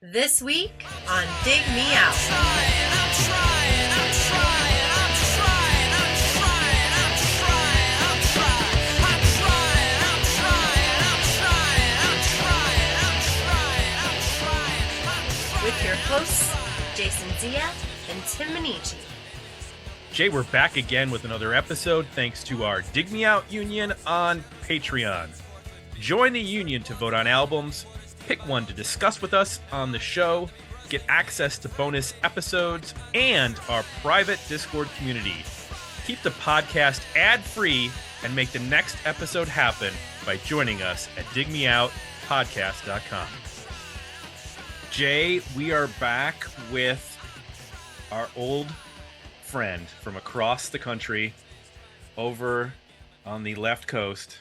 This week on Dig Me Out. With your hosts, Jason Zia and Tim Minichi. Jay, we're back again with another episode thanks to our Dig Me Out Union on Patreon. Join the union to vote on albums, pick one to discuss with us on the show, get access to bonus episodes, and our private Discord community. Keep the podcast ad-free and make the next episode happen by joining us at digmeoutpodcast.com. Jay, we are back with our old friend from across the country over on the left coast,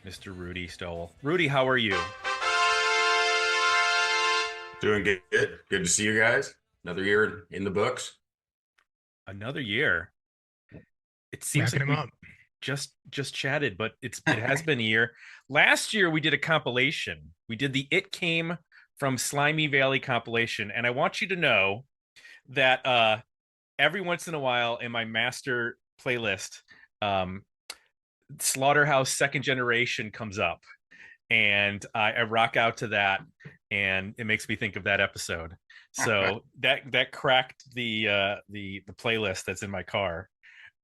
Mr. Rudy Stoll. Rudy, how are you? Doing good. Good to see you guys. Another year in the books. Another year. It seems Wrapping like him we up. just chatted, but it has been a year. Last year we did a compilation. We did the It Came from Slimy Valley compilation, and I want you to know that every once in a while in my master playlist, Slaughterhouse Second Generation comes up, and I rock out to that, and it makes me think of that episode. So that cracked the playlist that's in my car.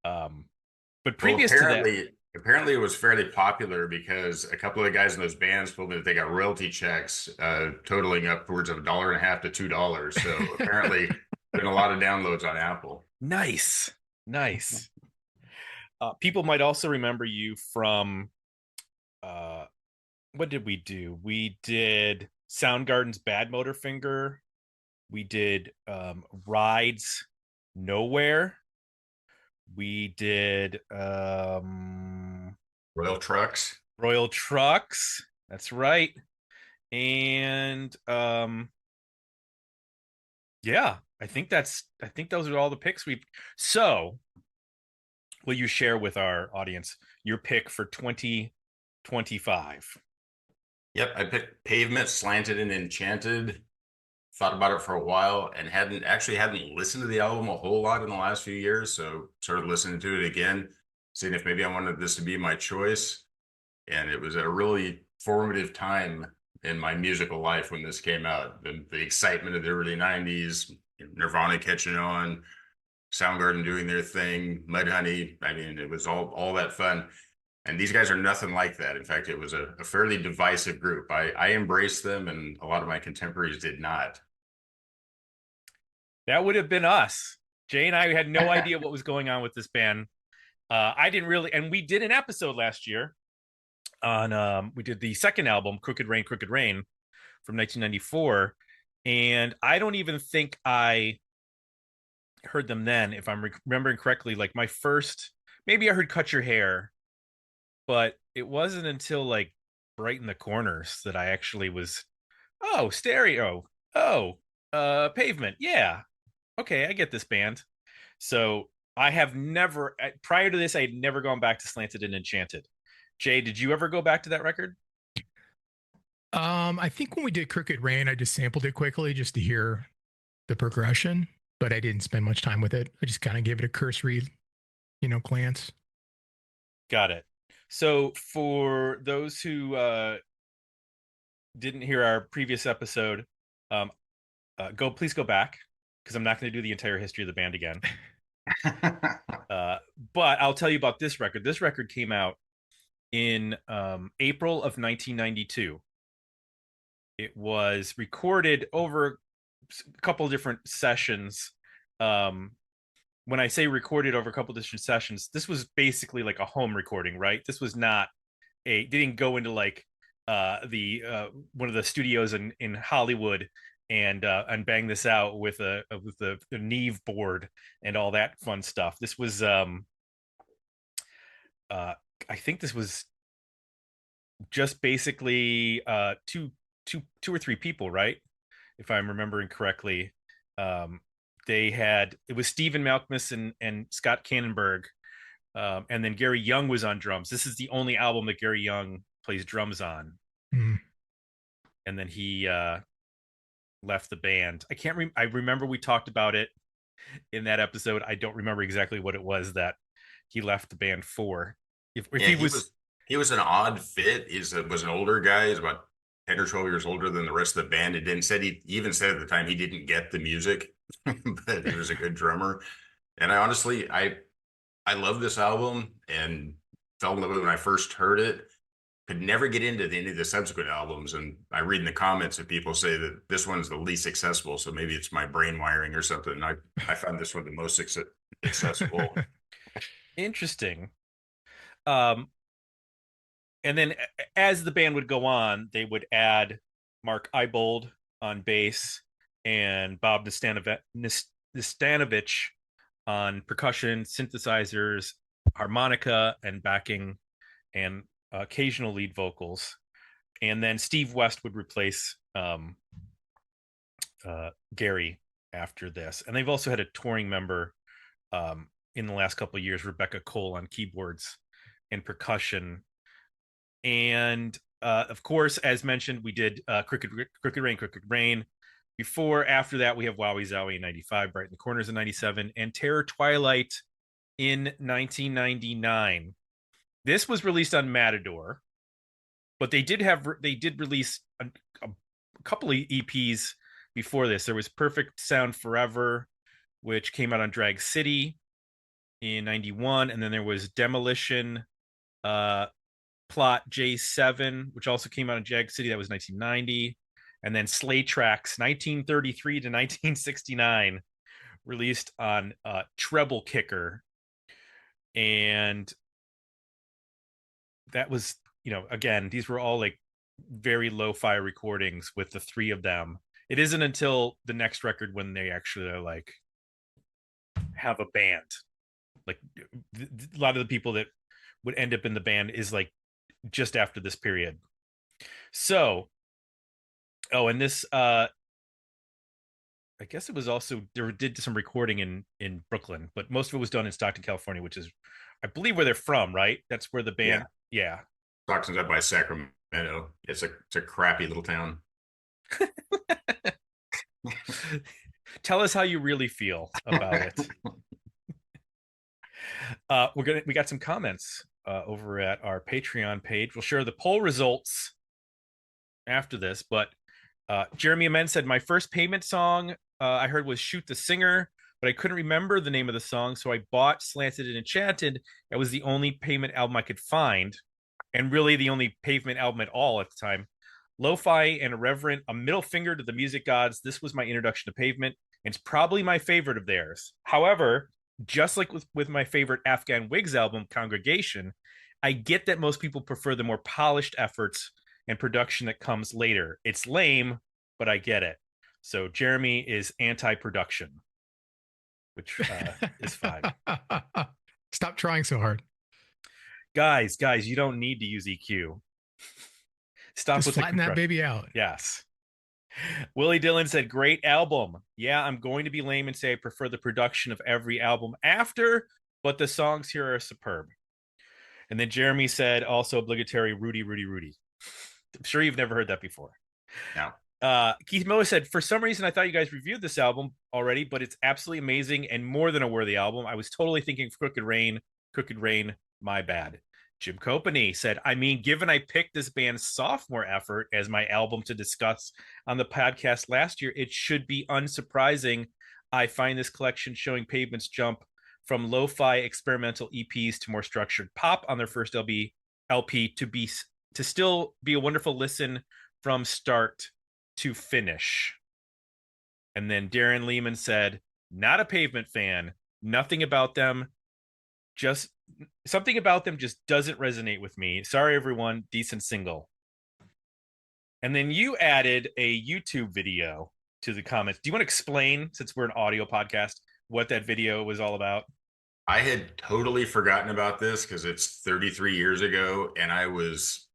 But previous to that, apparently it was fairly popular because a couple of guys in those bands told me that they got royalty checks totaling upwards of $1.50 to $2. So apparently been a lot of downloads on Apple. Nice. People might also remember you from what did we do? We did Soundgarden's Bad Motorfinger. We did Rides Nowhere. We did Royal Trucks. That's right. And yeah, I think those are all the picks we've. So, will you share with our audience your pick for 2025? Yep, I picked Pavement, Slanted, and Enchanted. Thought about it for a while and hadn't listened to the album a whole lot in the last few years. So started listening to it again, seeing if maybe I wanted this to be my choice. And it was a really formative time in my musical life when this came out. The excitement of the early 90s, Nirvana catching on, Soundgarden doing their thing, Mudhoney. I mean, it was all that fun. And these guys are nothing like that. In fact, it was a fairly divisive group. I embraced them, and a lot of my contemporaries did not. That would have been us. Jay and I had no idea what was going on with this band. I didn't really, and we did an episode last year on, we did the second album, Crooked Rain, from 1994. And I don't even think I heard them then, if I'm remembering correctly. Like my first, maybe I heard Cut Your Hair, but it wasn't until like Brighten the Corners that I actually was, stereo. Pavement. Yeah. Okay, I get this band. So I have never, prior to this, I had never gone back to Slanted and Enchanted. Jay, did you ever go back to that record? I think when we did Crooked Rain, I just sampled it quickly just to hear the progression, but I didn't spend much time with it. I just kind of gave it a cursory, glance. Got it. So for those who didn't hear our previous episode, please go back, because I'm not going to do the entire history of the band again. But I'll tell you about this record. This record came out in April of 1992. It was recorded over a couple of different sessions. When I say recorded over a couple of different sessions, this was basically like a home recording, right? This was not didn't go into like the one of the studios in Hollywood and bang this out with the Neve board and all that fun stuff. This was I think this was just basically two or three people, right? If I'm remembering correctly. It was Stephen Malkmus and Scott Cannonberg, and then Gary Young was on drums. This is the only album that Gary Young plays drums on. Mm. And then he left the band. I remember we talked about it in that episode. I don't remember exactly what it was that he left the band for. If Yeah, he was he was an odd fit. Was an older guy. He's about 10 or 12 years older than the rest of the band. It didn't said he even said at the time he didn't get the music, but he was a good drummer. And I honestly I love this album and fell in love with it when I first heard it. Could never get into any of the subsequent albums. And I read in the comments that people say that this one's the least accessible. So maybe it's my brain wiring or something. I found this one the most accessible. interesting. Um, and then as the band would go on, they would add Mark Ibold on bass and Bob Nastanovich on percussion, synthesizers, harmonica, and backing, and occasional lead vocals. And then Steve West would replace Gary after this. And they've also had a touring member in the last couple of years, Rebecca Cole, on keyboards and percussion. And of course, as mentioned, we did Crooked Rain. After that, we have Wowie Zowie in 95, Bright in the Corners in 97, and Terror Twilight in 1999. This was released on Matador, but they did release a couple of EPs before this. There was Perfect Sound Forever, which came out on Drag City in 91, and then there was Demolition Plot J7, which also came out on Drag City. That was 1990. And then Slay Tracks 1933 to 1969, released on Treble Kicker. And that was, again, these were all like very lo-fi recordings with the three of them. It isn't until the next record when they actually are like have a band. Like a lot of the people that would end up in the band is like just after this period. So, and this I guess it was also, they did some recording in Brooklyn, but most of it was done in Stockton, California, which is, I believe, where they're from, right? That's where the band, yeah. Stockton's up by Sacramento. It's a crappy little town. Tell us how you really feel about it. We got some comments over at our Patreon page. We'll share the poll results after this, but Jeremy Amend said, my first Pavement song I heard was Shoot the Singer, but I couldn't remember the name of the song, so I bought Slanted and Enchanted. That was the only Pavement album I could find, and really the only Pavement album at all at the time. Lo-fi and irreverent, a middle finger to the music gods. This was my introduction to Pavement, and it's probably my favorite of theirs. However, just like with my favorite Afghan Wigs album, Congregation, I get that most people prefer the more polished efforts and production that comes later. It's lame, but I get it. So Jeremy is anti-production, which is fine. Stop trying so hard. Guys, you don't need to use EQ. Stop Just with flatten that baby out. Yes. Willie Dillon said, great album. Yeah, I'm going to be lame and say I prefer the production of every album after, but the songs here are superb. And then Jeremy said, also obligatory, Rudy, Rudy, Rudy. I'm sure you've never heard that before. No. Keith Miller said, for some reason, I thought you guys reviewed this album already, but it's absolutely amazing and more than a worthy album. I was totally thinking of Crooked Rain, my bad. Jim Copany said, I mean, given I picked this band's sophomore effort as my album to discuss on the podcast last year, it should be unsurprising. I find this collection showing Pavement's jump from lo-fi experimental EPs to more structured pop on their first LP to still be a wonderful listen from start to finish. And then Darren Lehman said, not a Pavement fan, something about them just doesn't resonate with me. Sorry, everyone, decent single. And then you added a YouTube video to the comments. Do you want to explain, since we're an audio podcast, what that video was all about? I had totally forgotten about this because it's 33 years ago, and I was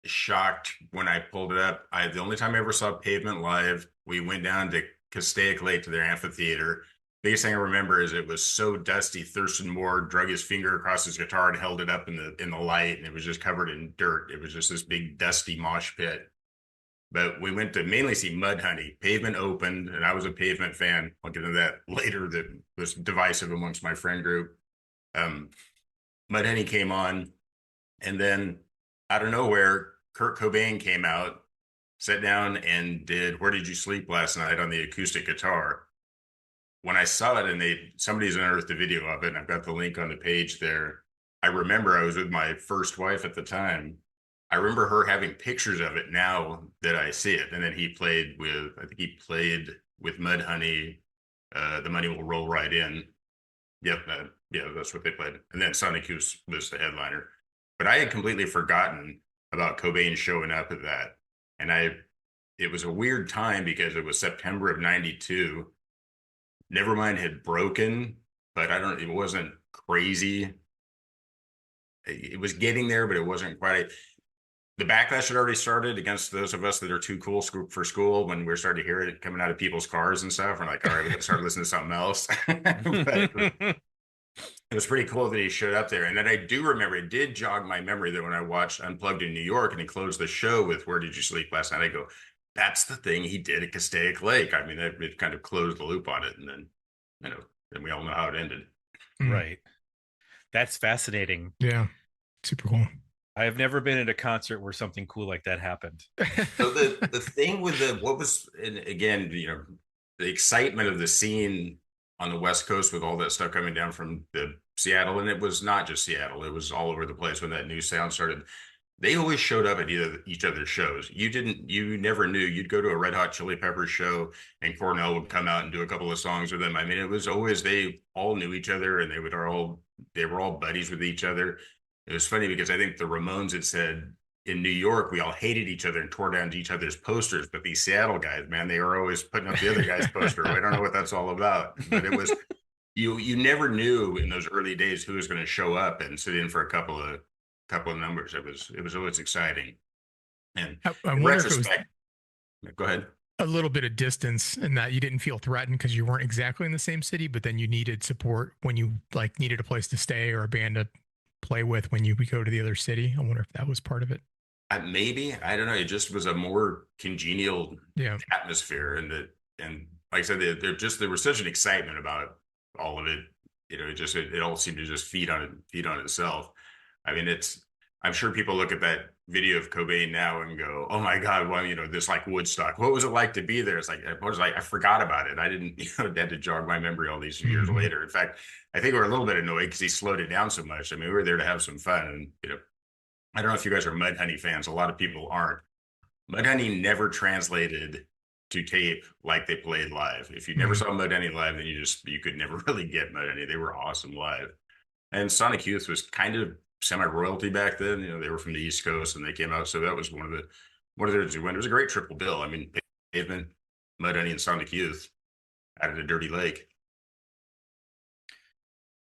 shocked when I pulled it up. The only time I ever saw Pavement live, we went down to Castaic Lake to their amphitheater. Biggest thing I remember is it was so dusty. Thurston Moore drug his finger across his guitar and held it up in the light, and it was just covered in dirt. It was just this big dusty mosh pit. But we went to mainly see Mudhoney. Pavement opened, and I was a Pavement fan. I'll get into that later. That was divisive amongst my friend group. Um, Mudhoney came on, and then out of nowhere, Kurt Cobain came out, sat down, and did "Where Did You Sleep Last Night" on the acoustic guitar. When I saw it, and somebody's unearthed a video of it, and I've got the link on the page there. I remember I was with my first wife at the time. I remember her having pictures of it now that I see it. And then I think he played with Mudhoney, The Money Will Roll Right In. Yep, yeah, that's what they played. And then Sonic Youth was the headliner. But I had completely forgotten about Cobain showing up at that. And it was a weird time because it was September of 92. Nevermind had broken, but it wasn't crazy. It was getting there, but it wasn't quite. The backlash had already started against those of us that are too cool for school when we were starting to hear it coming out of people's cars and stuff. We're like, all right, we got to start listening to something else. But it was pretty cool that he showed up there. And then I do remember, it did jog my memory that when I watched Unplugged in New York and he closed the show with "Where Did You Sleep Last Night," I go, that's the thing he did at Castaic Lake. I mean, it kind of closed the loop on it. And then, then we all know how it ended. Right. That's fascinating. Yeah. Super cool. I have never been at a concert where something cool like that happened. So the thing with and again, the excitement of the scene on the West Coast with all that stuff coming down from the Seattle, and it was not just Seattle, it was all over the place when that new sound started. They always showed up at each other's shows. You never knew. You'd go to a Red Hot Chili Peppers show and Cornell would come out and do a couple of songs with them. I mean, it was always, they all knew each other and they were all buddies with each other. It was funny because I think the Ramones had said in New York, we all hated each other and tore down each other's posters. But these Seattle guys, man, they were always putting up the other guy's poster. I don't know what that's all about. But it was, you never knew in those early days who was going to show up and sit in for a couple of numbers. It was always exciting. And I in wonder if it was go ahead. a little bit of distance in that you didn't feel threatened because you weren't exactly in the same city, but then you needed support when you needed a place to stay or a band to play with when you would go to the other city. I wonder if that was part of it. Maybe, I don't know. It just was a more congenial atmosphere, and like I said, there was such an excitement about all of it. It all seemed to just feed on itself. I mean, I'm sure people look at that video of Cobain now and go, "Oh my God, well, this like Woodstock. What was it like to be there?" It's like I forgot about it. I didn't, had to jog my memory all these years later. In fact, I think we're a little bit annoyed because he slowed it down so much. I mean, we were there to have some fun, and I don't know if you guys are Mudhoney fans. A lot of people aren't. Mudhoney never translated to tape like they played live. If you never saw Mudhoney live, then you could never really get Mudhoney. They were awesome live. And Sonic Youth was kind of semi-royalty back then. They were from the East Coast and they came out. So that was one of their win. It was a great triple bill. I mean, Pavement, Mudhoney, and Sonic Youth out of the Dirty Lake.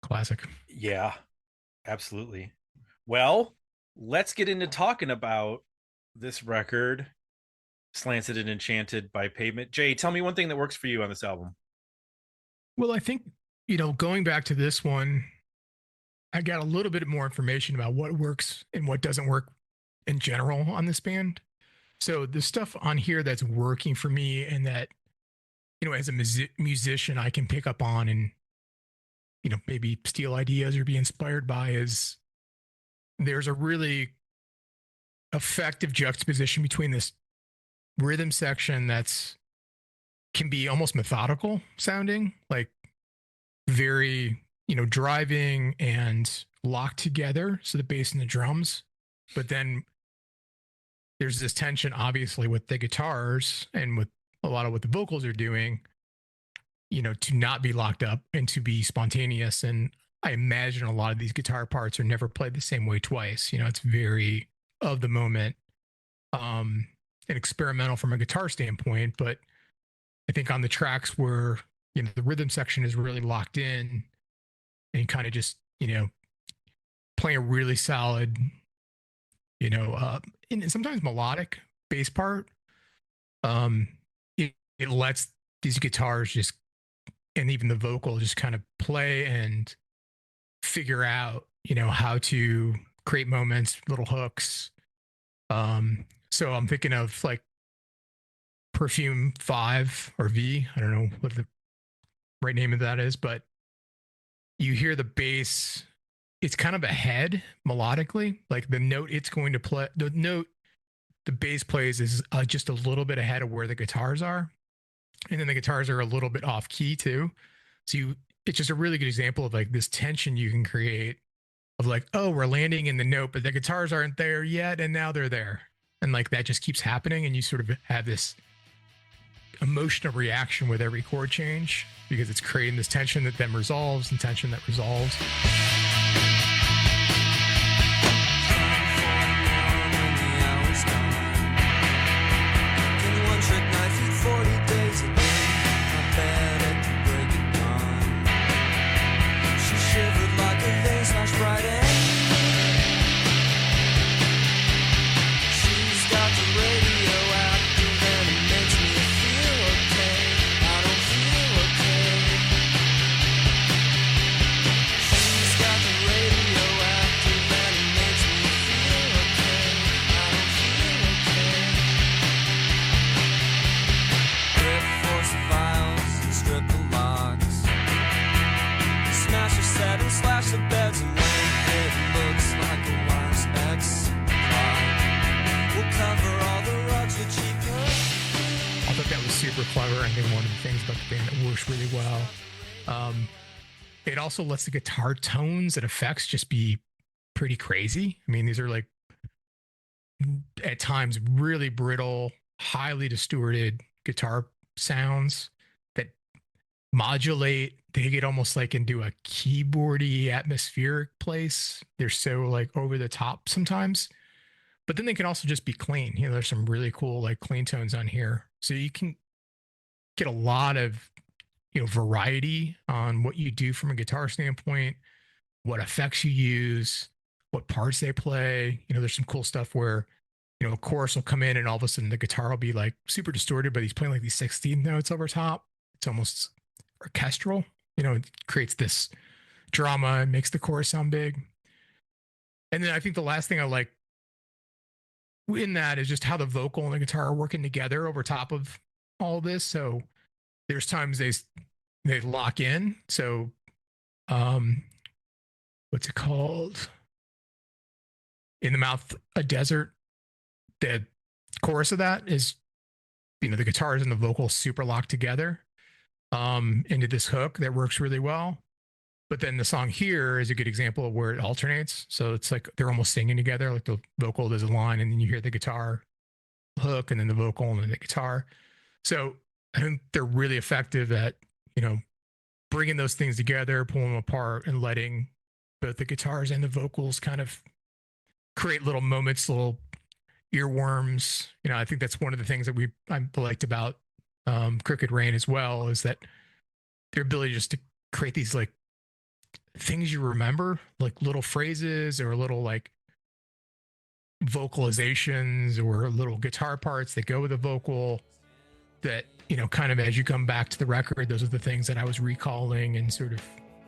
Classic. Yeah, absolutely. Well, let's get into talking about this record, Slanted and Enchanted by Pavement. Jay, tell me one thing that works for you on this album. Well, I think, going back to this one, I got a little bit more information about what works and what doesn't work in general on this band. So the stuff on here that's working for me and that, as a musician, I can pick up on and, maybe steal ideas or be inspired by is there's a really effective juxtaposition between this rhythm section can be almost methodical sounding, like very, driving and locked together. So the bass and the drums, but then there's this tension, obviously, with the guitars and with a lot of what the vocals are doing, to not be locked up and to be spontaneous. And I imagine a lot of these guitar parts are never played the same way twice. It's very of the moment, and experimental from a guitar standpoint. But I think on the tracks where, the rhythm section is really locked in and kind of just, playing a really solid, and sometimes melodic bass part, it lets these guitars just, and even the vocal just kind of play and figure out, how to create moments, little hooks. So I'm thinking of like Perfume-V or V. I don't know what the right name of that is, but you hear the bass. It's kind of ahead melodically, like the note it's going to play. The note the bass plays is just a little bit ahead of where the guitars are, and then the guitars are a little bit off key too. So it's just a really good example of like this tension you can create of like, oh, we're landing in the note, but the guitars aren't there yet, and now they're there, and like that just keeps happening, and you sort of have this emotional reaction with every chord change because it's creating this tension that then resolves and tension that resolves. Clever. I think one of the things about the band that works really well. It also lets the guitar tones and effects just be pretty crazy. I mean, these are like at times really brittle, highly distorted guitar sounds that modulate. They get almost like into a keyboardy atmospheric place. They're so like over the top sometimes, but then they can also just be clean. You know, there's some really cool like clean tones on here. So you can get a lot of, you know, variety on what you do from a guitar standpoint, what effects you use, what parts they play. You know, there's some cool stuff where, you know, a chorus will come in and all of a sudden the guitar will be like super distorted, but he's playing like these 16th notes over top. It's almost orchestral. You know, it creates this drama and makes the chorus sound big. And then I think the last thing I like in that is just how the vocal and the guitar are working together over top of all this. So there's times they lock in. So what's it called? In the Mouth a Desert, the chorus of that is, you know, the guitars and the vocals super locked together into this hook that works really well. But then the song here is a good example of where it alternates. So it's like they're almost singing together, like the vocal does a line and then you hear the guitar hook and then the vocal and then the guitar. So I think they're really effective at, you know, bringing those things together, pulling them apart, and letting both the guitars and the vocals kind of create little moments, little earworms. You know, I think that's one of the things that I liked about Crooked Rain as well, is that their ability just to create these like things you remember, like little phrases or little like vocalizations or little guitar parts that go with a vocal that, you know, kind of as you come back to the record, those are the things that I was recalling and sort of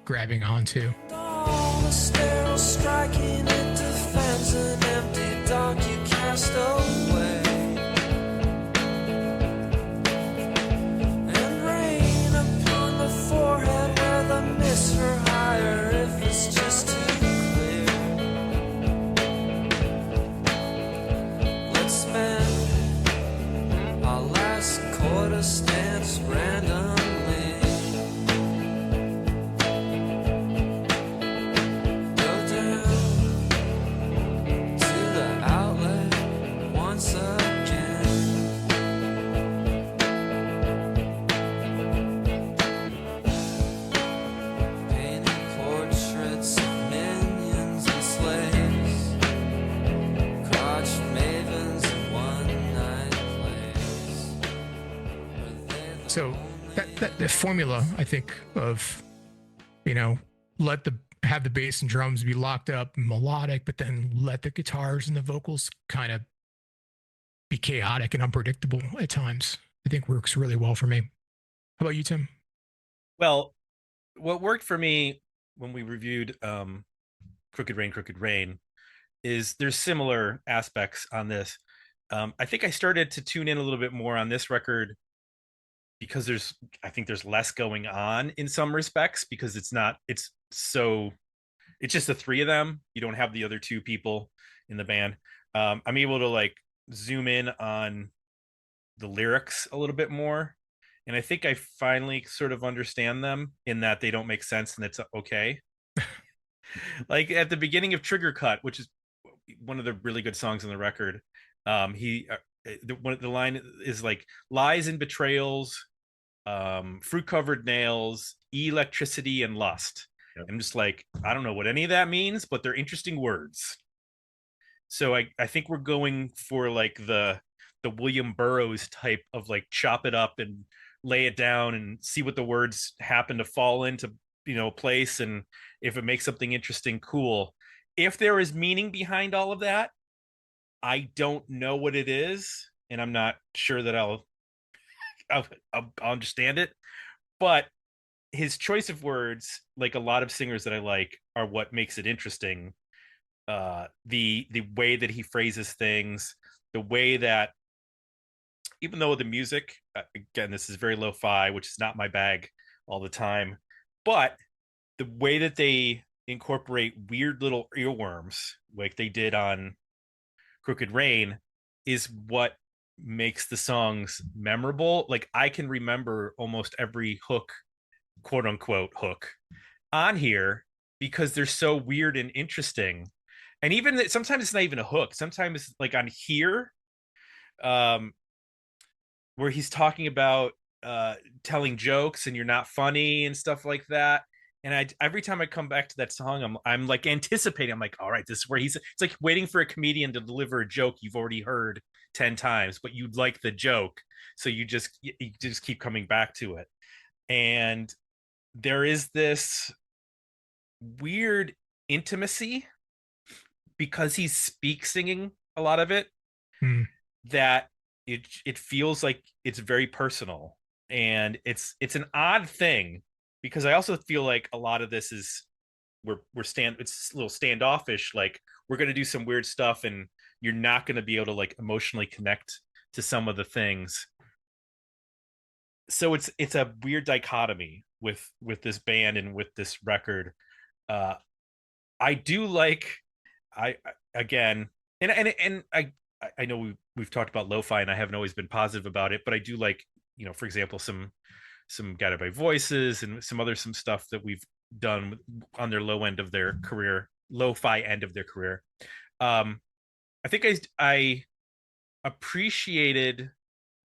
grabbing onto. All the sterile striking into fans an empty dark you cast away, and rain upon the forehead where the mists are higher if it's just too clear. Let's spend our last quarter stance randomly. Go down to the outlet once again. Painted portraits of minions and slaves, crotch mavens in one night place. So that the formula, I think, of, you know, have the bass and drums be locked up and melodic, but then let the guitars and the vocals kind of be chaotic and unpredictable at times, I think works really well for me. How about you, Tim? Well, what worked for me when we reviewed Crooked Rain, is there's similar aspects on this. I think I started to tune in a little bit more on this record because I think there's less going on in some respects, because it's just the three of them. You don't have the other two people in the band. I'm able to like zoom in on the lyrics a little bit more. And I think I finally sort of understand them in that they don't make sense and it's okay. Like at the beginning of Trigger Cut, which is one of the really good songs on the record, the line is like lies and betrayals, fruit covered nails, electricity and lust. Yep. I'm just like, I don't know what any of that means, but they're interesting words. So I think we're going for like the William Burroughs type of like chop it up and lay it down and see what the words happen to fall into, place, and if it makes something interesting, cool. If there is meaning behind all of that, I don't know what it is, and I'm not sure that I'll understand it. But his choice of words, like a lot of singers that I like, are what makes it interesting. The way that he phrases things, the way that, even though the music, again, this is very lo-fi, which is not my bag all the time, but the way that they incorporate weird little earworms like they did on Crooked Rain is what makes the songs memorable. Like I can remember almost every hook, quote unquote hook, on here because they're so weird and interesting. And even sometimes it's not even a hook. Sometimes it's like on here, where he's talking about telling jokes and you're not funny and stuff like that. And every time I come back to that song, I'm like anticipating. I'm like, all right, this is where it's like waiting for a comedian to deliver a joke you've already heard 10 times, but you like the joke, so you just keep coming back to it. And there is this weird intimacy because he's singing a lot of it, that it feels like it's very personal. And it's an odd thing, because I also feel like a lot of this is it's a little standoffish, like we're going to do some weird stuff and you're not going to be able to like emotionally connect to some of the things. So it's a weird dichotomy with this band and with this record. I do like, again, and I know we've talked about lo-fi and I haven't always been positive about it, but I do like, for example, some Guided by Voices and some stuff that we've done on their lo-fi end of their career. I think I appreciated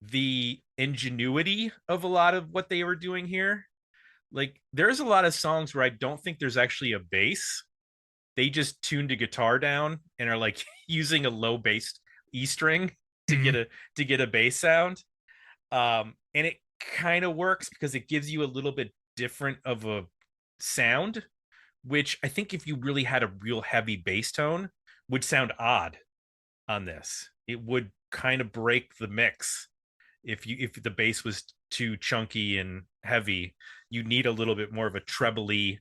the ingenuity of a lot of what they were doing here. Like there's a lot of songs where I don't think there's actually a bass. They just tuned a guitar down and are like using a low bass E string to get a bass sound. And it kind of works because it gives you a little bit different of a sound, which I think if you really had a real heavy bass tone would sound odd on this. It would kind of break the mix. If the bass was too chunky and heavy, you need a little bit more of a trebly,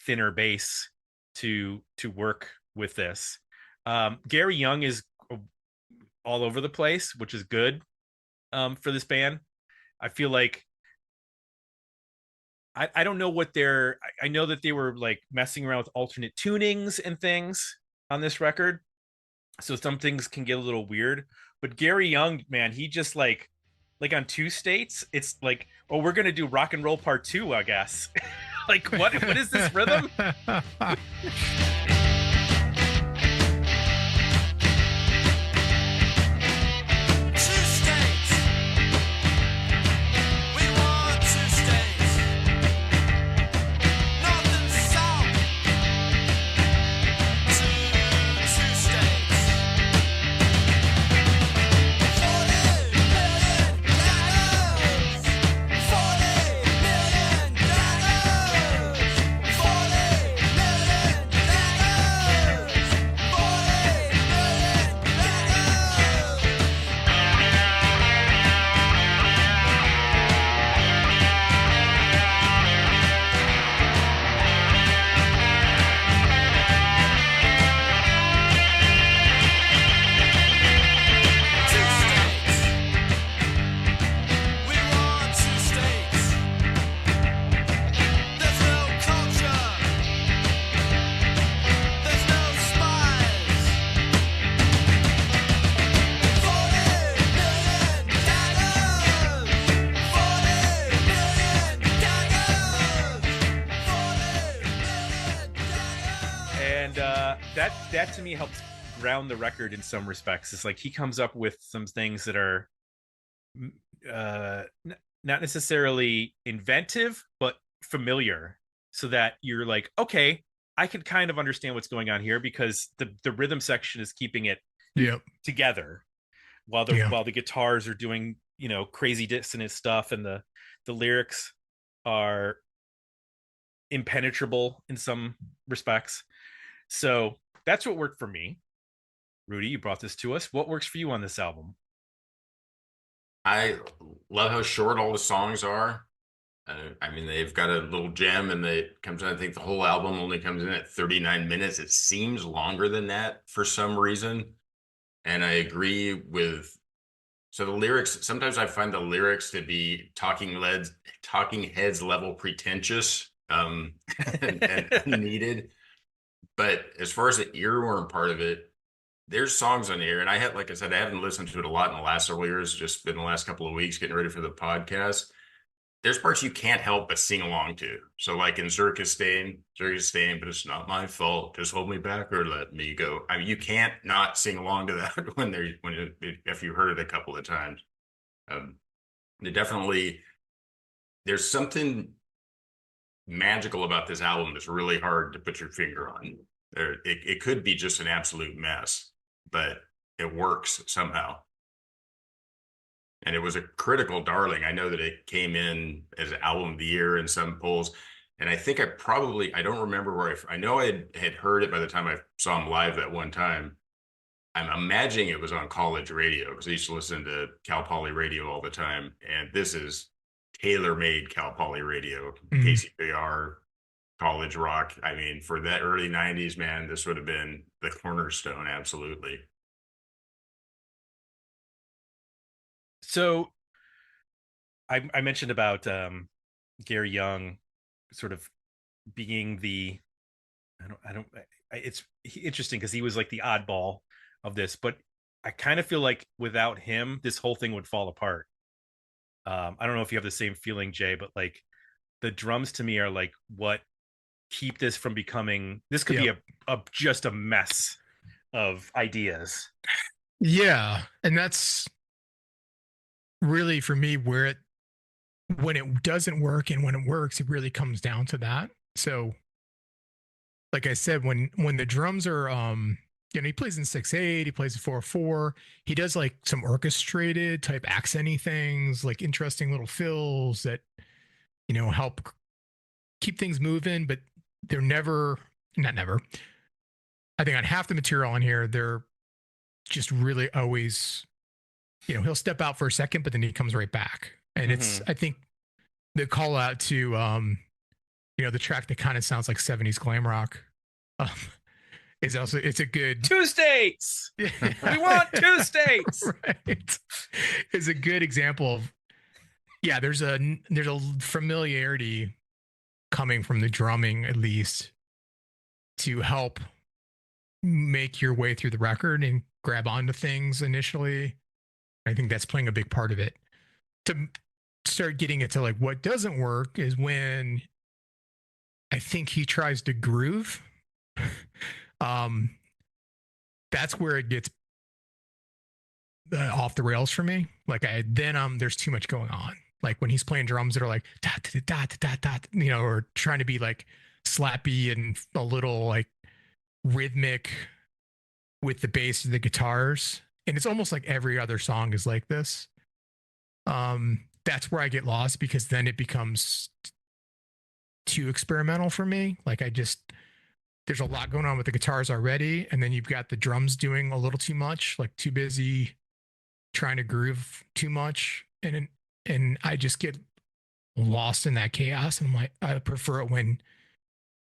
thinner bass to work with this. Gary Young is all over the place, which is good for this band. I feel like I don't know what I know that they were like messing around with alternate tunings and things on this record, so some things can get a little weird. But Gary Young, man, he just like on Two States, it's like, oh, we're gonna do Rock and Roll Part 2, I guess. Like what is this rhythm? that to me helps ground the record in some respects. It's like he comes up with some things that are not necessarily inventive, but familiar, so that you're like, okay, I can kind of understand what's going on here, because the rhythm section is keeping it together while the guitars are doing, crazy dissonant stuff, and the lyrics are impenetrable in some respects. So that's what worked for me. Rudy, you brought this to us. What works for you on this album? I love how short all the songs are. I mean, they've got a little gem, and it comes in. I think the whole album only comes in at 39 minutes. It seems longer than that for some reason. And I agree with, so the lyrics, sometimes I find the lyrics to be talking heads level pretentious, and needed. But as far as the earworm part of it, there's songs on here, and like I said, I haven't listened to it a lot in the last several years, just been the last couple of weeks getting ready for the podcast. There's parts you can't help but sing along to. So like in Circus Stain, but it's not my fault. Just hold me back or let me go. I mean, you can't not sing along to that if you heard it a couple of times. There's something magical about this album that's really hard to put your finger on. It could be just an absolute mess, but it works somehow. And it was a critical darling. I know that it came in as album of the year in some polls. And I think I don't remember where I know I had heard it by the time I saw him live that one time. I'm imagining it was on college radio, because I used to listen to Cal Poly radio all the time. And this is tailor-made Cal Poly radio, KCPR, college rock. I mean, for that early 90s, man, this would have been the cornerstone. Absolutely. So I mentioned about Gary Young sort of being it's interesting because he was like the oddball of this, but I kind of feel like without him, this whole thing would fall apart. I don't know if you have the same feeling, Jay, but like the drums to me are like what keep this from becoming, this could be just a mess of ideas. Yeah. And that's really for me where when it doesn't work and when it works, it really comes down to that. So like I said, when the drums are he plays in 6/8, he plays in 4/4, he does like some orchestrated type accenty things, like interesting little fills that help keep things moving, but they're not never. I think on half the material on here, they're just really always, he'll step out for a second, but then he comes right back. And it's, I think the call out to, the track that kind of sounds like 70s glam rock is also, it's a good 2 states. We want 2 states. Right. It's a good example of, there's a familiarity coming from the drumming, at least, to help make your way through the record and grab onto things initially. I think that's playing a big part of it. To start getting into like what doesn't work is when I think he tries to groove. That's where it gets off the rails for me. Like there's too much going on. Like when he's playing drums that are like da da da da da da, or trying to be like slappy and a little like rhythmic with the bass of the guitars. And it's almost like every other song is like this. That's where I get lost, because then it becomes too experimental for me. Like there's a lot going on with the guitars already. And then you've got the drums doing a little too much, like too busy trying to groove too much. And I just get lost in that chaos. And I'm like, I prefer it when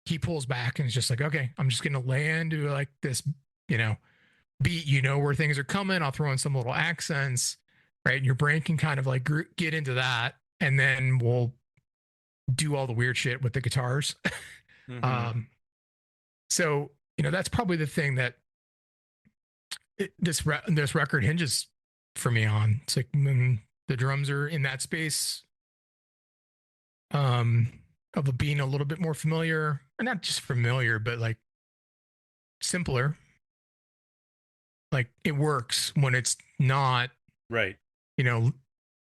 he pulls back and it's just like, okay, I'm just going to lay into like this, beat, where things are coming. I'll throw in some little accents, right? And your brain can kind of like get into that. And then we'll do all the weird shit with the guitars. So, that's probably the thing that this record hinges for me on. It's like when the drums are in that space of being a little bit more familiar, or not just familiar, but like simpler. Like it works when it's not, Right. No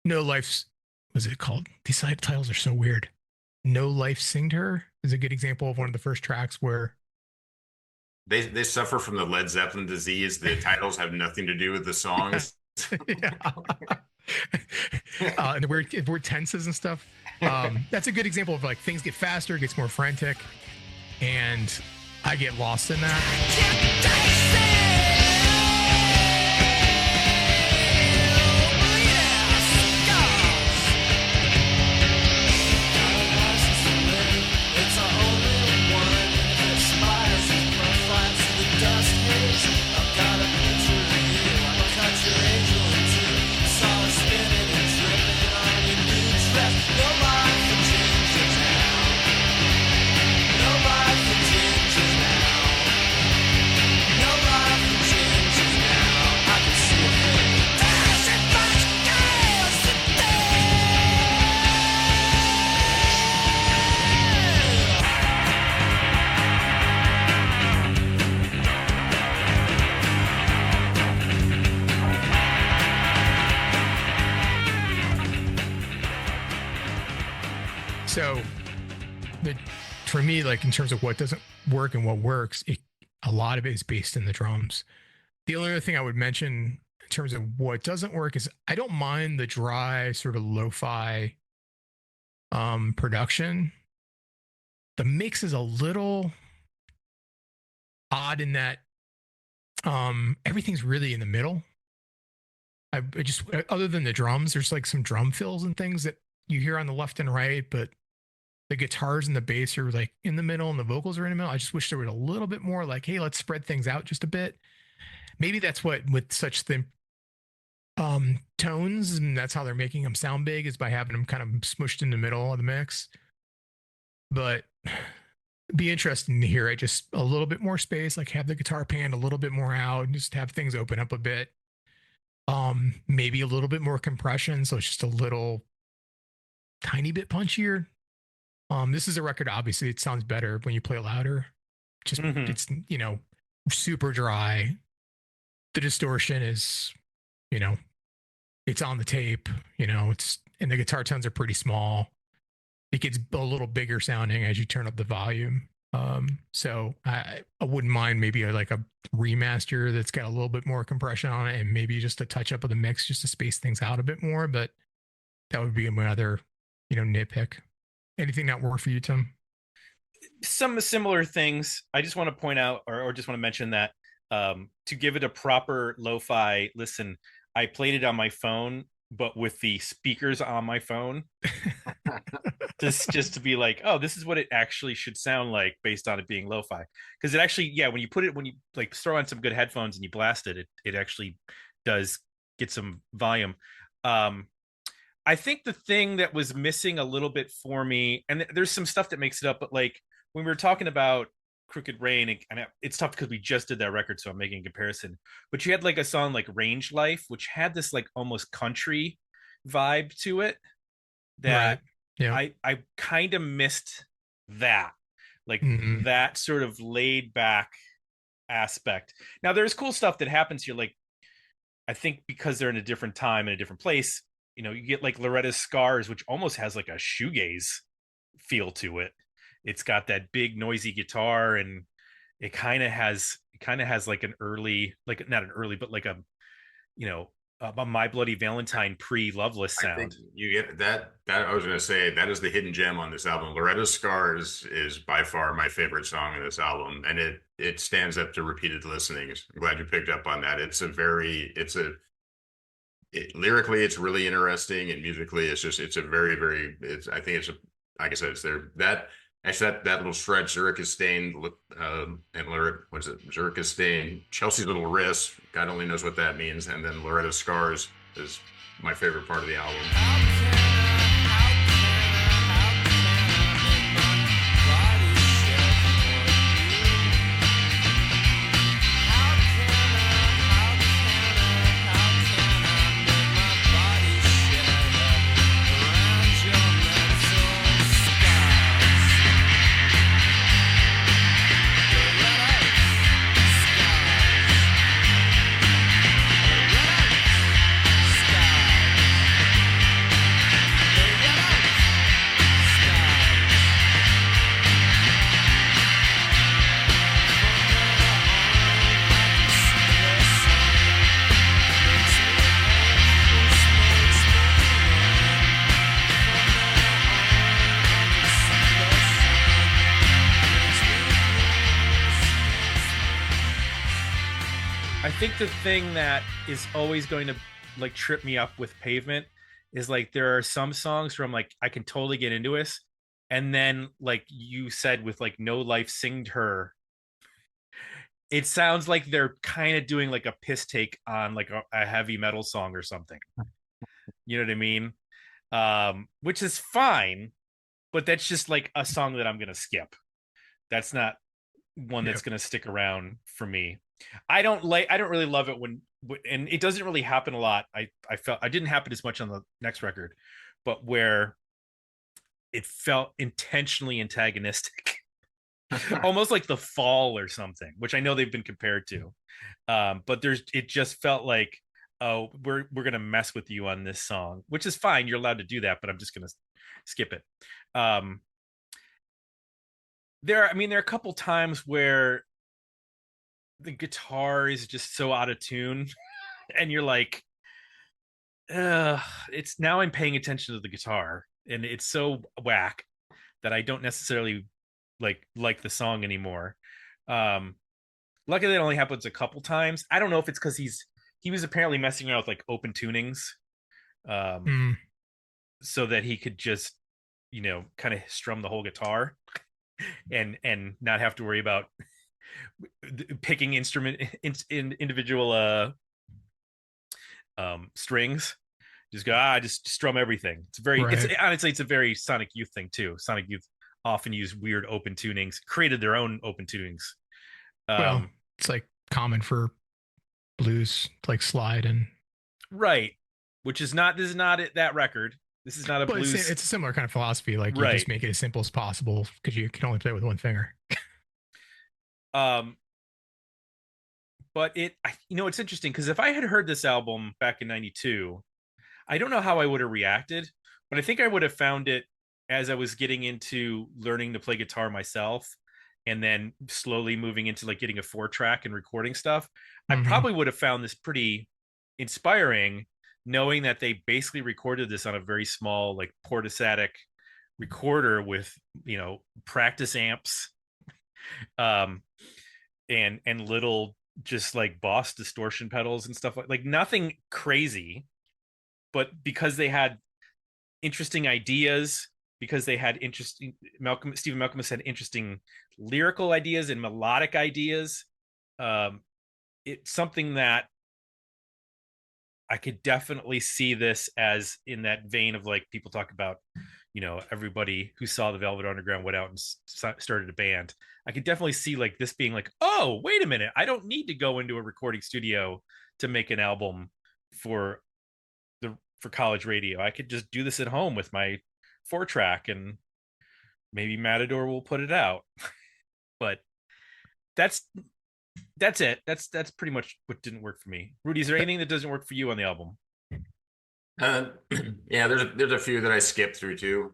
Life's, what's it called? These titles are so weird. No Life Singed Her is a good example of one of the first tracks where They suffer from the Led Zeppelin disease. The titles have nothing to do with the songs. And the weird tenses and stuff. That's a good example of like things get faster, it gets more frantic, and I get lost in that. So for me, like in terms of what doesn't work and what works, a lot of it is based in the drums. The only other thing I would mention in terms of what doesn't work is I don't mind the dry sort of lo-fi production. The mix is a little odd in that everything's really in the middle. I just, other than the drums, there's like some drum fills and things that you hear on the left and right, but the guitars and the bass are like in the middle and the vocals are in the middle. I just wish there was a little bit more like, hey, let's spread things out just a bit. Maybe that's what with such thin tones, and that's how they're making them sound big, is by having them kind of smushed in the middle of the mix. But be interesting to hear it, just a little bit more space, like have the guitar panned a little bit more out and just have things open up a bit. Maybe a little bit more compression, so it's just a little tiny bit punchier. This is a record, obviously it sounds better when you play it louder. Just it's super dry. The distortion is, it's on the tape, it's, and the guitar tones are pretty small. It gets a little bigger sounding as you turn up the volume. So I wouldn't mind maybe like a remaster that's got a little bit more compression on it and maybe just a touch up of the mix just to space things out a bit more. But that would be my other, nitpick. Anything not work for you, Tim? Some similar things. I just want to point out, or just want to mention that to give it a proper lo-fi listen, I played it on my phone, but with the speakers on my phone, just to be like, oh, this is what it actually should sound like based on it being lo-fi. Because it actually, when you like throw on some good headphones and you blast it, it actually does get some volume. I think the thing that was missing a little bit for me, and there's some stuff that makes it up, but like when we were talking about Crooked Rain, and it's tough because we just did that record, so I'm making a comparison. But you had like a song like Range Life, which had this like almost country vibe to it that I kind of missed that, like that sort of laid back aspect. Now there's cool stuff that happens here, like I think because they're in a different time and a different place, you get like Loretta's Scars, which almost has like a shoegaze feel to it. It's got that big noisy guitar, and it kind of has like an early, like not an early, but like a My Bloody Valentine pre-Loveless sound. I think you get that I was going to say that is the hidden gem on this album. Loretta's Scars is by far my favorite song in this album, and it stands up to repeated listenings. I'm glad you picked up on that. Lyrically it's really interesting, and musically I think it's like I said, it's there that little stretch, Zurich is stained, and Loretta, what is it? Zurich is stained, Chelsea's Little Wrist, God only knows what that means, and then Loretta's Scars is my favorite part of the album. think the thing that is always going to like trip me up with Pavement is like there are some songs where I'm like I can totally get into this, and then like you said with like No Life Singed Her, it sounds like they're kind of doing like a piss take on like a heavy metal song or something. You know what I mean? Which is fine, but that's just like a song that I'm gonna skip. That's not one that's gonna stick around for me. I don't really love it when, and it doesn't really happen a lot. I felt I didn't happen as much on the next record, but where it felt intentionally antagonistic. Almost like The Fall or something, which I know they've been compared to. But it just felt like, oh, we're gonna mess with you on this song, which is fine. You're allowed to do that, but I'm just gonna skip it. There are a couple times where the guitar is just so out of tune, and you're like, it's now I'm paying attention to the guitar, and it's so whack that I don't necessarily like the song anymore. Luckily that only happens a couple times. I don't know if it's because he was apparently messing around with like open tunings, so that he could just kind of strum the whole guitar and not have to worry about picking individual strings. Just go just strum everything. It's very right. It's a very Sonic Youth thing too. Sonic Youth often use weird open tunings, created their own open tunings. Well, it's like common for blues, like slide and right, which is not. This is not that record. This is not a blues. It's a similar kind of philosophy. Like you just make it as simple as possible because you can only play with one finger. But it's interesting because if I had heard this album back in '92, I don't know how I would have reacted, but I think I would have found it as I was getting into learning to play guitar myself, and then slowly moving into like getting a 4-track and recording stuff. I probably would have found this pretty inspiring, knowing that they basically recorded this on a very small like portastatic recorder with practice amps, and little just like Boss distortion pedals and stuff like nothing crazy, but because they had interesting ideas, because they had Stephen Malcolmus had interesting lyrical ideas and melodic ideas. It's something that I could definitely see this as in that vein of like people talk about, everybody who saw the Velvet Underground went out and started a band. I could definitely see like this being like, oh, wait a minute, I don't need to go into a recording studio to make an album for college radio. I could just do this at home with my 4-track, and maybe Matador will put it out. But that's it. That's pretty much what didn't work for me. Rudy, is there anything that doesn't work for you on the album? Yeah, there's a few that I skipped through too,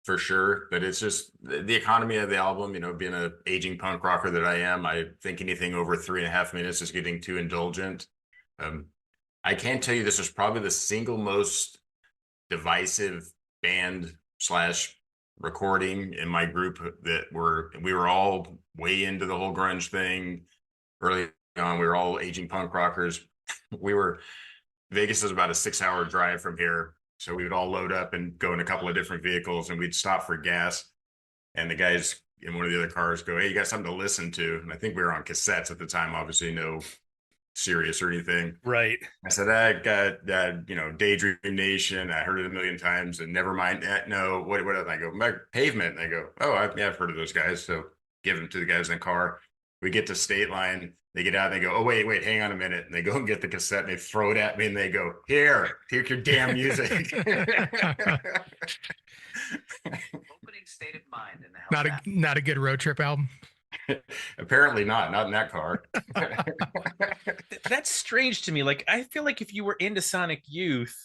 for sure. But it's just the economy of the album. Being an aging punk rocker that I am, I think anything over 3.5 minutes is getting too indulgent. I can tell you this is probably the single most divisive band / recording in my group that we were all way into the whole grunge thing early on. We were all aging punk rockers. Vegas is about a 6-hour drive from here, so we would all load up and go in a couple of different vehicles, and we'd stop for gas, and the guys in one of the other cars go, "Hey, you got something to listen to?" And I think we were on cassettes at the time, obviously no Sirius or anything. Right. I said, I got Daydream Nation. I heard it a million times, and never mind. No, what? And I go, Pavement. And I go, oh, I've heard of those guys. So give them to the guys in the car. We get to State Line. They get out and they go, oh, wait, hang on a minute. And they go and get the cassette and they throw it at me and they go, here, take your damn music. Opening State of Mind in the not a good road trip album. Apparently not in that car. That's strange to me. Like, I feel like if you were into Sonic Youth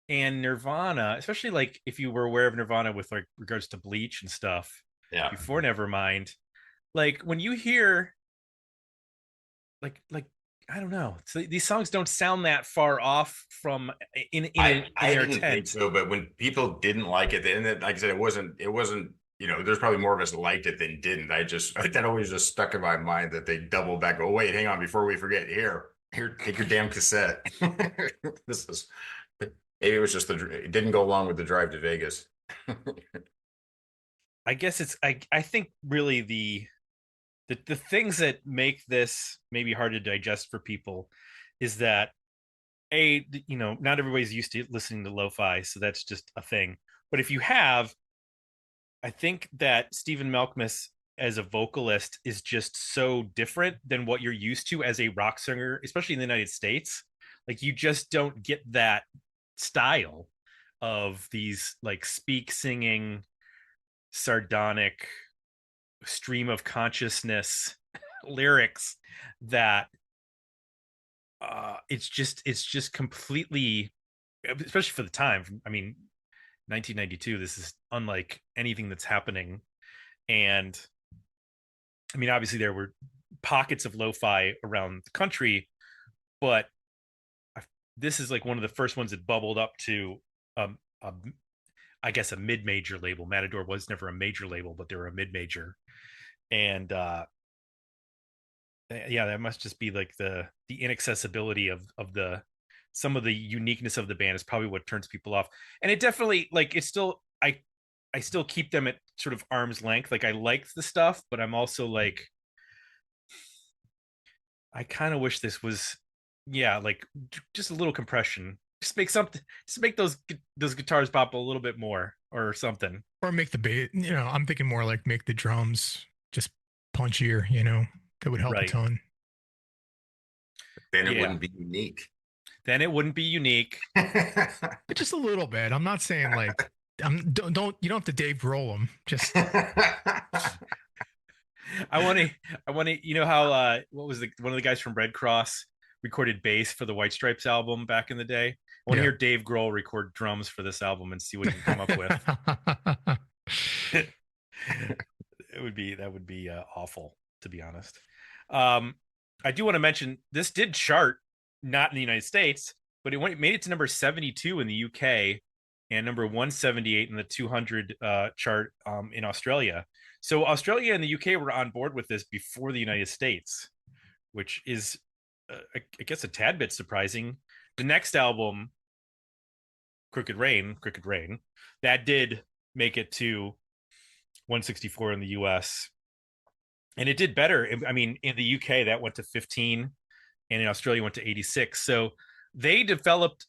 and Nirvana, especially like if you were aware of Nirvana with like regards to Bleach and stuff, before Nevermind, like when you hear like I don't know, so these songs don't sound that far off from in I their didn't think so, but when people didn't like it, and like I said, it wasn't there's probably more of us liked it than didn't. That always just stuck in my mind that they double back. Oh wait, hang on, before we forget, here, take your damn cassette. This is maybe it was just it didn't go along with the drive to Vegas. I guess I think really the things that make this maybe hard to digest for people is that not everybody's used to listening to lo-fi, so that's just a thing. But if you have, I think that Stephen Malkmus as a vocalist is just so different than what you're used to as a rock singer, especially in the United States. Like you just don't get that style of these like speak singing, sardonic, stream of consciousness lyrics that it's just completely, especially for the time. I mean, 1992, this is unlike anything that's happening. And I mean, obviously there were pockets of lo-fi around the country, but this is like one of the first ones that bubbled up to I guess a mid-major label. Matador was never a major label, but they were a mid-major. And yeah, that must just be like the inaccessibility of the some of the uniqueness of the band is probably what turns people off. And it definitely, like, it's still, I still keep them at sort of arm's length. Like I like the stuff, but I'm also like, I kind of wish this was, like just a little compression. Just make something, just make those guitars pop a little bit more or something. Or make the bass, I'm thinking more like make the drums just punchier, that would help a ton. Then it wouldn't be unique. Then it wouldn't be unique. Just a little bit. I'm not saying like, you don't have to Dave Grohl them. Just I want to, how what was one of the guys from Red Cross recorded bass for the White Stripes album back in the day? I want to hear Dave Grohl record drums for this album and see what he can come up with. That would be awful, to be honest. I do want to mention this did chart, not in the United States, but it made it to number 72 in the UK and number 178 in the 200 chart in Australia. So Australia and the UK were on board with this before the United States, which is, I guess, a tad bit surprising. The next album, Crooked Rain, that did make it to 164 in the US. And it did better. I mean, in the UK, that went to 15, and in Australia, went to 86. So they developed,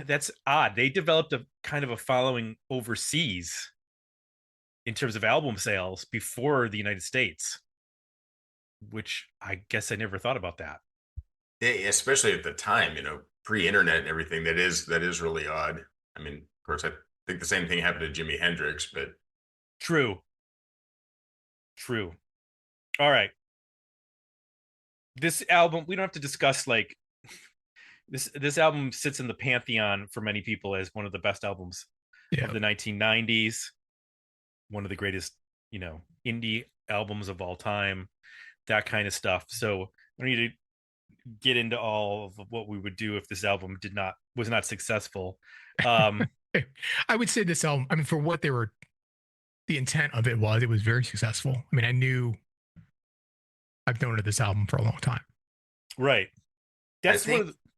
that's odd. They developed a kind of a following overseas in terms of album sales before the United States, which I guess I never thought about that. Yeah, especially at the time, pre-internet and everything. That is really odd. I mean, of course, I think the same thing happened to Jimi Hendrix, but True. All right. This album, we don't have to discuss, like, this album sits in the pantheon for many people as one of the best albums of the 1990s, one of the greatest, indie albums of all time, that kind of stuff. So I need to get into all of what we would do if this album was not successful. I would say this album, I mean, for what the intent of it was very successful. I mean, I've known of this album for a long time. Right. That's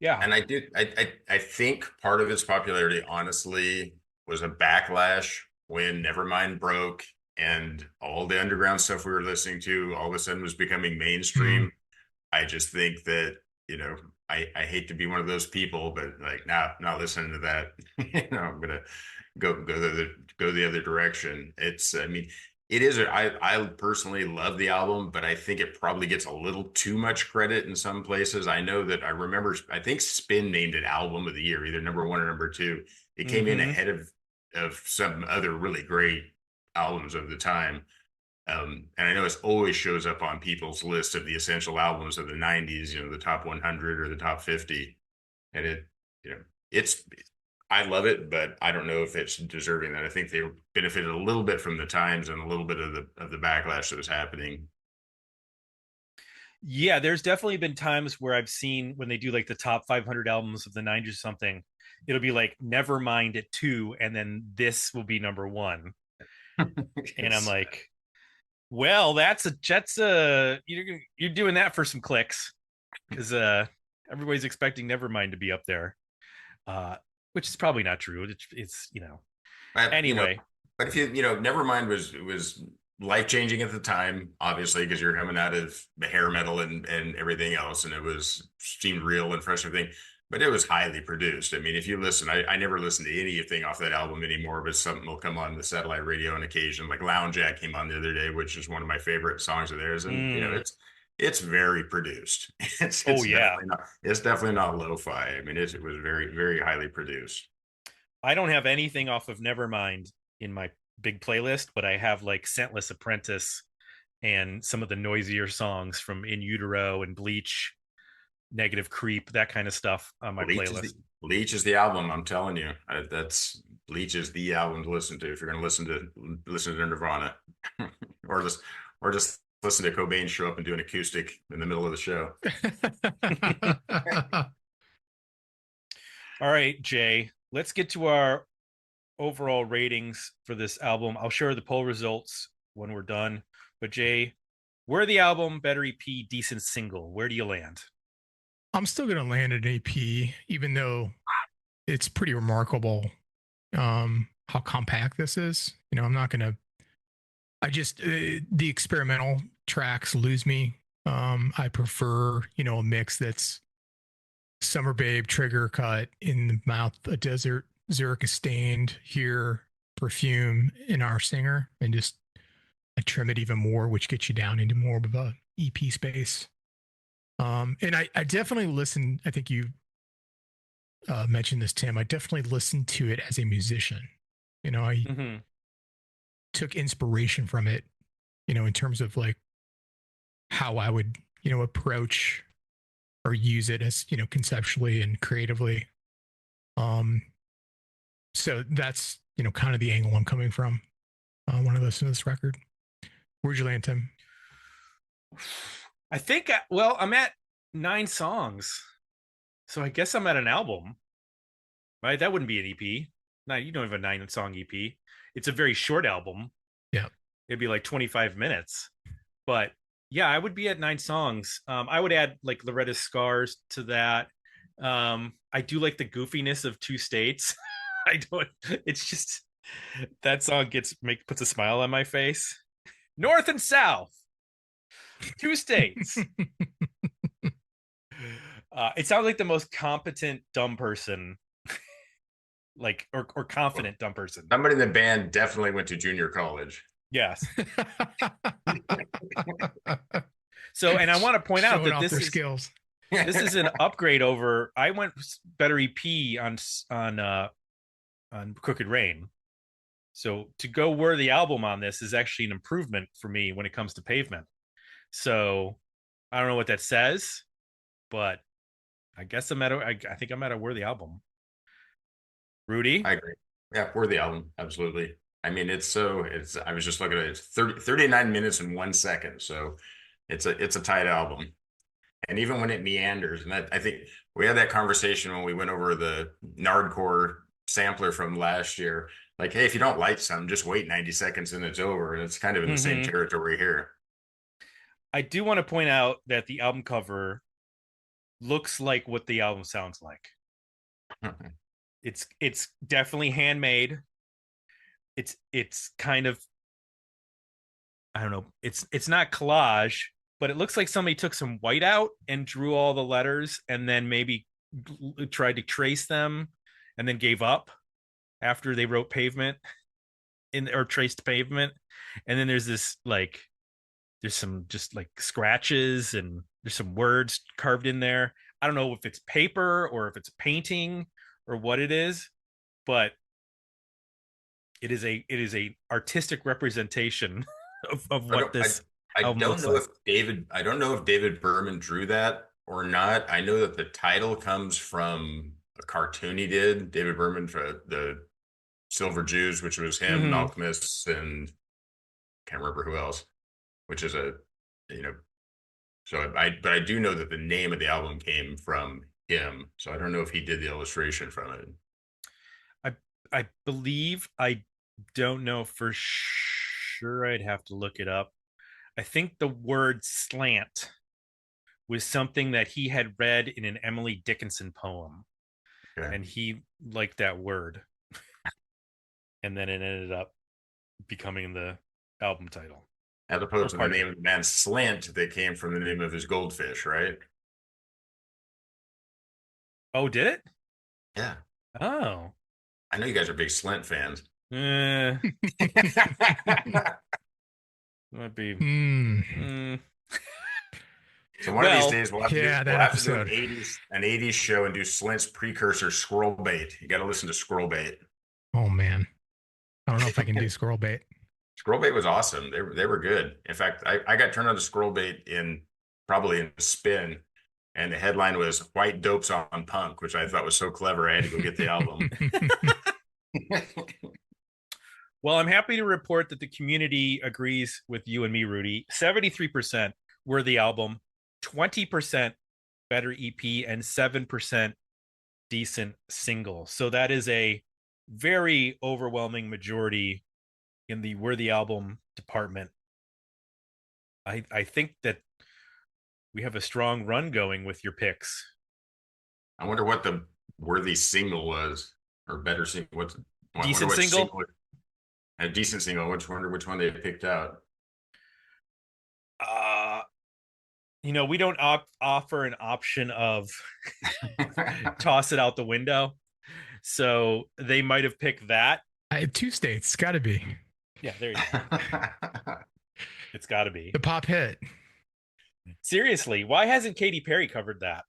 yeah. And I think part of its popularity, honestly, was a backlash when Nevermind broke and all the underground stuff we were listening to all of a sudden was becoming mainstream. Mm-hmm. I just think that, I hate to be one of those people, but like, not listening to that. I'm gonna go the other direction. It is. I personally love the album, but I think it probably gets a little too much credit in some places. I know that I think Spin named it Album of the Year, either number 1 or number 2. It came in ahead of some other really great albums of the time. And I know it always shows up on people's list of the essential albums of the 90s, the top 100 or the top 50. And I love it, but I don't know if it's deserving that. I think they benefited a little bit from the times and a little bit of the backlash that was happening. Yeah, there's definitely been times where I've seen when they do like the top 500 albums of the 90s or something, it'll be like Nevermind at 2, and then this will be number 1. And I'm like, well, that's a you're doing that for some clicks, because everybody's expecting Nevermind to be up there, which is probably not true. It's anyway. But if Nevermind was life changing at the time, obviously, because you're coming out of the hair metal and everything else, and seemed real and fresh and everything. But it was highly produced. I mean, if you listen, I never listen to anything off that album anymore, but something will come on the satellite radio on occasion. Like Lounge Act came on the other day, which is one of my favorite songs of theirs. And it's very produced. It's definitely not lo-fi. I mean, it was very, very highly produced. I don't have anything off of Nevermind in my big playlist, but I have like Scentless Apprentice and some of the noisier songs from In Utero and Bleach, Negative Creep, that kind of stuff on my playlist. Bleach is the album. I'm telling you, Bleach is the album to listen to if you're going to listen to Nirvana, or just listen to Cobain show up and do an acoustic in the middle of the show. All right, Jay, let's get to our overall ratings for this album. I'll share the poll results when we're done. But Jay, Worthy album, better EP, decent single. Where do you land? I'm still going to land at an EP, even though it's pretty remarkable how compact this is. I'm not going to, the experimental tracks lose me. I prefer, a mix that's Summer Babe, Trigger Cut, In the Mouth, A Desert, Zurich is Stained, Here, Perfume, and Our Singer, and just I trim it even more, which gets you down into more of a EP space. And I definitely listen. I think you mentioned this, Tim. I definitely listened to it as a musician. I took inspiration from it, in terms of like how I would, approach or use it as, conceptually and creatively. So that's, kind of the angle I'm coming from when I listen to this record. Where'd you land, Tim? I think, I'm at 9 songs. So I guess I'm at an album, right? That wouldn't be an EP. No, you don't have a 9-song EP. It's a very short album. Yeah. It'd be like 25 minutes. But yeah, I would be at 9 songs. I would add like Loretta's Scars to that. I do like the goofiness of Two States. It's just, that song puts a smile on my face. North and South. 2 states. It sounds like the most competent dumb person, like or confident dumb person. Somebody in the band definitely went to junior college. Yes. So, and I want to point out that this is skills. This is an upgrade over. I went better EP on Crooked Rain. So to go worthy album on this is actually an improvement for me when it comes to Pavement. So I don't know what that says, but I guess I think I'm at a worthy album. Rudy? I agree. Yeah, worthy album. Absolutely. I mean, I was just looking at it. It's 39 minutes and 1 second. So it's a tight album. And even when it meanders, and I think we had that conversation when we went over the Nardcore sampler from last year. Like, hey, if you don't like something, just wait 90 seconds and it's over. And it's kind of in the same territory here. I do want to point out that the album cover looks like what the album sounds like. It's definitely handmade. It's kind of, I don't know. It's not collage, but it looks like somebody took some white out and drew all the letters and then maybe tried to trace them and then gave up after they wrote Pavement or traced Pavement. And then there's this like, there's some just like scratches and there's some words carved in there. I don't know if it's paper or if it's painting or what it is, but it is a artistic representation of what this album looks like. I don't know if David Berman drew that or not. I know that the title comes from a cartoon he did, David Berman, for the Silver Jews, which was him, and Alchemists, and can't remember who else, which is but I do know that the name of the album came from him. So I don't know if he did the illustration from it. I believe, I don't know for sure. sure I'd have to look it up. I think the word slant was something that he had read in an Emily Dickinson poem. Okay. And he liked that word. And then it ended up becoming the album title. As opposed to the part of name of the band Slant, that came from the name of his goldfish, right? Oh, did it? Yeah. Oh. I know you guys are big Slant fans. Might be. So one of these days we'll have to, yeah, do, that we'll have to do episode. an 80s show and do Slint's precursor, Squirrel Bait. You got to listen to Squirrel Bait. Oh man, I don't know if I can do squirrel bait. Squirrel Bait was awesome. They were good. In fact, I got turned on to Squirrel Bait probably in Spin, and the headline was "White Dopes on Punk," which I thought was so clever. I had to go get the album. Well, I'm happy to report that the community agrees with you and me, Rudy. 73% were the album, 20% better EP, and 7% decent single. So that is a very overwhelming majority in the worthy album department. I think that we have a strong run going with your picks. I wonder what the worthy single was, or better single. What's decent single? A decent single. I wonder which one they picked out. We don't offer an option of toss it out the window. So they might have picked that. I had 2 states. Got to be. Yeah, there you go. It's got to be. The pop hit. Seriously, why hasn't Katy Perry covered that?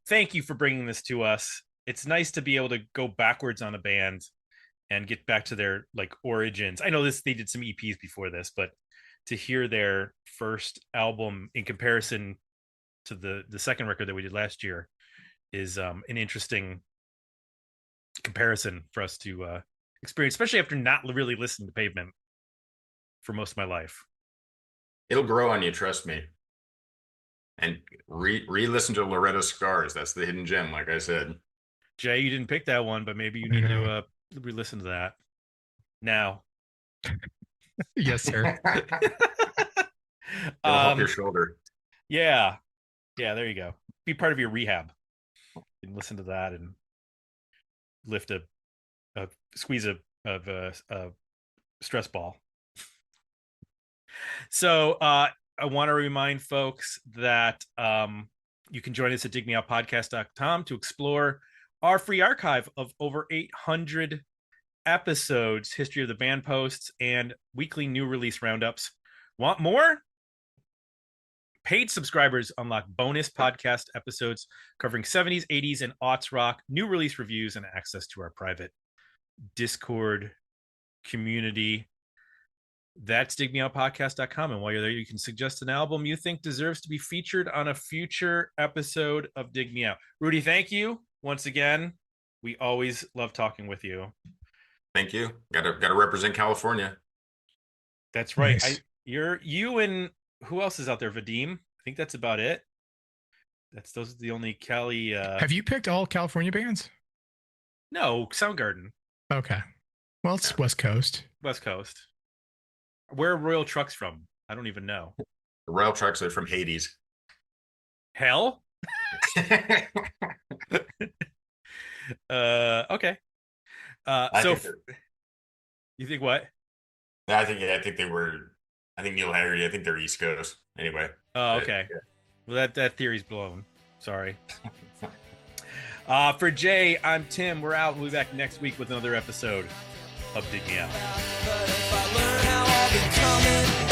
Thank you for bringing this to us. It's nice to be able to go backwards on a band and get back to their origins. I know they did some EPs before this, but to hear their first album in comparison to the second record that we did last year is an interesting comparison for us to experience, especially after not really listening to Pavement for most of my life. It'll grow on you, trust me. And re-listen to Loretta's Scars. That's the hidden gem, like I said. Jay, you didn't pick that one, but maybe you need to re-listen to that now. Yes, sir. It'll help your shoulder. Yeah, there you go. Be part of your rehab. You can listen to that and lift a squeeze a stress ball. So I want to remind folks that you can join us at digmeoutpodcast.com to explore our free archive of over 800 episodes, history of the band posts, and weekly new release roundups. Want more? Paid subscribers unlock bonus podcast episodes covering 70s, 80s, and aughts rock, new release reviews, and access to our private Discord community. That's digmeoutpodcast.com. And while you're there, you can suggest an album you think deserves to be featured on a future episode of Dig Me Out. Rudy, thank you once again. We always love talking with you. Thank you. Gotta represent California. That's right. Nice. You and who else is out there? Vadim. I think that's about it. Those are the only Cali. Have you picked all California bands? No, Soundgarden. Okay. Well, it's West Coast. West Coast. Where are Royal Trucks from? I don't even know. The Royal Trucks are from Hades. Hell? Okay. You think what? I think Neil Haggerty. I think they're East Coast. Anyway. Oh, okay. Yeah. Well, that theory's blown. Sorry. For Jay, I'm Tim. We're out. We'll be back next week with another episode of Dig Me Out. But if I learn how I'll be coming